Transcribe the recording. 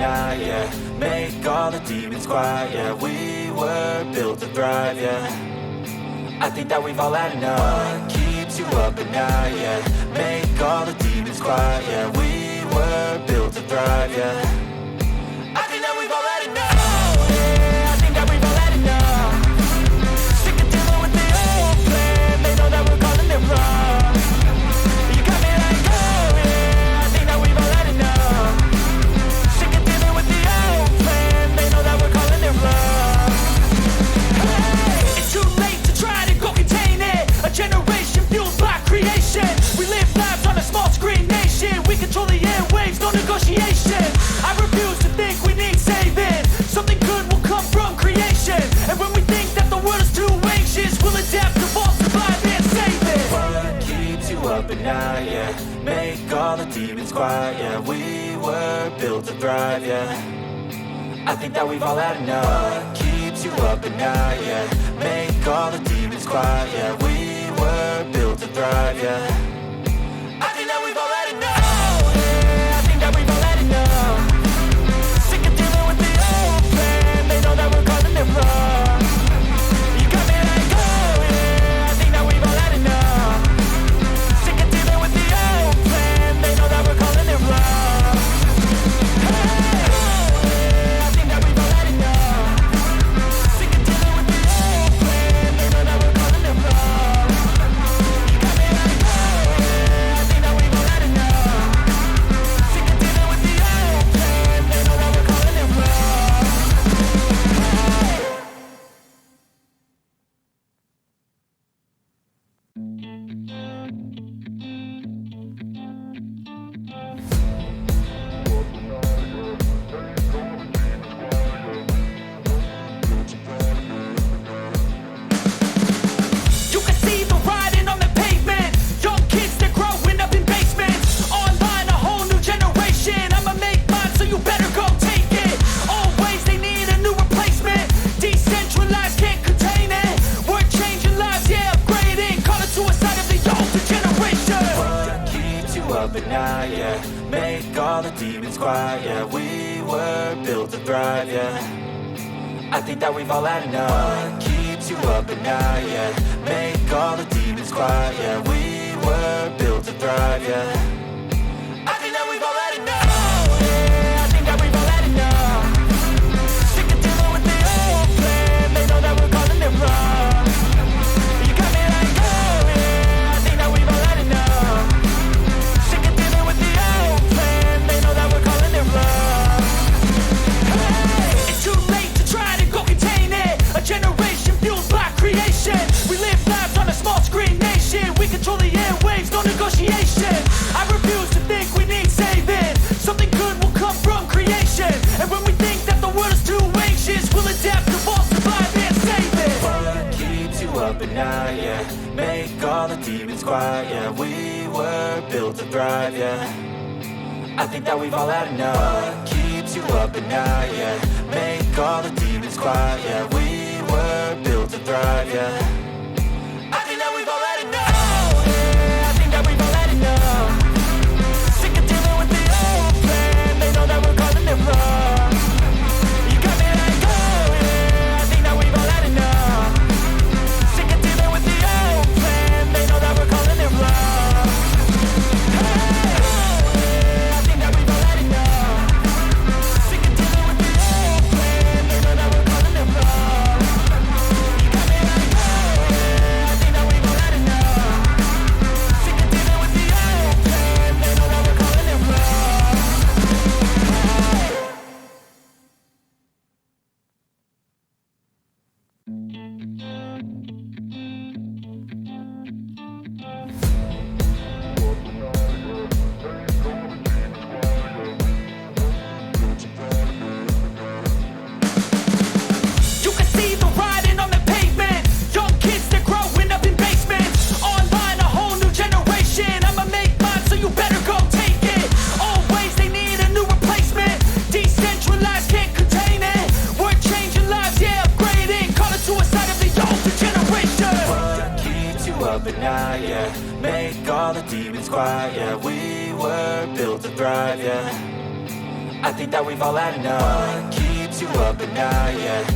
night, yeah. Make all the demons quiet, yeah. We were built to thrive, yeah. I think that we've all had enough. What keeps you up at night, yeah. Make all the demons quiet, yeah. We were built to thrive, yeah. I think that we've all had enough. Oh, yeah, I think that we've all had enough. Sick of dealing with the old plan. They know that we're calling it wrong. You got me like, oh yeah, I think that we've all had enough. Sick of dealing with the old plan. They know that we're calling it wrong. Hey, it's too late to try to go contain it. A generation fueled by creation. We live lives on a small screen nation. We control the airwaves, no negotiation. I refuse to think we need saving. Something good will come from creation. And when we think that the world is too anxious, we'll adapt, evolve, survive, and save it. What keeps you up at night, yeah. Make all the demons quiet, yeah. We were built to thrive, yeah. I think that we've all had enough. What keeps you up at night, yeah. Make all the demons quiet, yeah. We were built to thrive, yeah. I think that we've all had enough. Oh, yeah, I think that we've all had enough. Sick of dealing with the old plan. They know that we're calling it wrong. You got me like, oh yeah, I think that we've all had enough. Sick of dealing with the old plan. They know that we're calling it wrong. Hey, oh yeah, I think that we've all had enough. Sick of dealing with the old plan. They know that we're calling it wrong. You got me like, oh yeah, I think that we've all had enough. Sick of dealing with the old plan. They know that we're calling it wrong. You can see the writing on the pavement. Young kids, they're growing up in basements. Online, a whole new generation. I'ma make mine, so you better go take it. Always, they need a new replacement. Decentralized, can't contain it. We're changing lives, yeah, upgrading. Call it suicide of the older generation. What keeps you up at night, yeah. Make all the demons quiet, yeah. We were built to thrive, yeah. I think that we've all had enough. What keeps you up at night, yeah. Make all the demons quiet, yeah. We were built to thrive, yeah. I think that we've all had enough. Oh yeah, I think that we've all had enough. Sick of dealing with the old plan. They know that we're calling it wrong. You got me like, oh yeah, I think that we've all had enough. Sick of dealing with the old plan. They know that we're calling it wrong. Hey, it's too late to try to go contain it. A generation fueled by creation. We live lives on a small screen nation. We control the airwaves, no negotiation. I refuse to think we need saving. Something good will come from creation. And when we think that the world is too anxious, we'll adapt, evolve, survive, and save it. What keeps you up at night, yeah. Make all the demons quiet, yeah. We were built to thrive, yeah. I think that we've all had enough. What keeps you up at night, yeah. Make all the demons quiet, yeah. We were built to thrive, yeah. I think that we've all had enough. Oh yeah, I think that we've all had enough. Sick of dealing with the old plan. They know that we're calling it wrong. You got me like, oh yeah, I think that we've all had enough. Sick of dealing with the old plan. They know that we're calling it wrong. Hey, oh yeah, I think that we've all had enough. Sick of dealing with the old plan. They know that we're calling it wrong. You got me like, oh yeah, I think that we've all had enough. Sick of dealing with the old plan. They know that we're calling it wrong. You can see the writing on the pavement. Young kids, they're growing up in basements. Online, a whole new generation. I'ma make mine, so you better go take it. Always, they need a new replacement. Decentralized, can't contain it. We're changing lives, yeah, upgrading. Call it suicide of the older generation. What keeps you up at night, yeah. Make all the demons quiet, yeah. We were built to thrive, yeah. I think that we've all had enough. What keeps you up at night, yeah.